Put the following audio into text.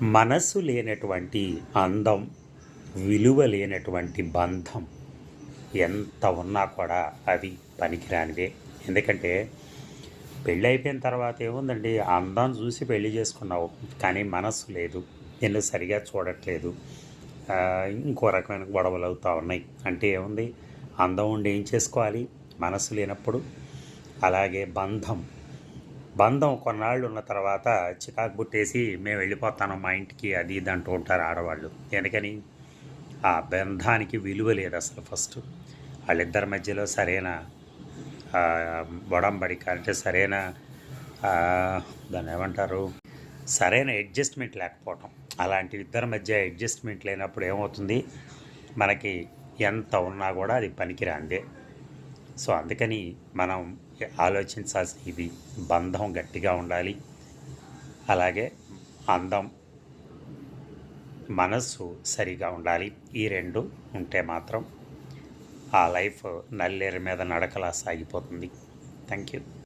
మనసు లేనటువంటి అందం, విలువ లేనటువంటి బంధం ఎంత ఉన్నా కూడా అది పనికిరానిదే. ఎందుకంటే పెళ్ళైపోయిన తర్వాత ఏముందండి, అందం చూసి పెళ్లి చేసుకున్నావు, కానీ మనస్సు లేదు, నిన్ను సరిగా చూడట్లేదు, ఇంకో రకమైన గొడవలు అవుతూ ఉన్నాయి. అంటే ఏముంది, అందం ఉండి ఏం చేసుకోవాలి, మనసు లేనప్పుడు. అలాగే బంధం బంధం కొన్నాళ్ళు ఉన్న తర్వాత చికాకు పుట్టేసి మేము వెళ్ళిపోతాను మా ఇంటికి, అది ఇది అంటూ ఉంటారు ఆడవాళ్ళు. ఎందుకని? ఆ బంధానికి విలువ లేదు అసలు. ఫస్ట్ వాళ్ళిద్దరి మధ్యలో సరైన ఒడంబడిక, అంటే సరైన దాన్ని ఏమంటారు, సరైన అడ్జస్ట్మెంట్ లేకపోవటం. అలాంటి ఇద్దరి మధ్య అడ్జస్ట్మెంట్ లేనప్పుడు ఏమవుతుంది, మనకి ఎంత ఉన్నా కూడా అది పనికిరాందే. సో అందుకని మనం ఆలోచించాల్సిన ఇది, బంధం గట్టిగా ఉండాలి, అలాగే అందం, మనస్సు సరిగా ఉండాలి. ఈ రెండు ఉంటే మాత్రం ఆ లైఫ్ నల్లేరు మీద నడకలా సాగిపోతుంది. Thank you.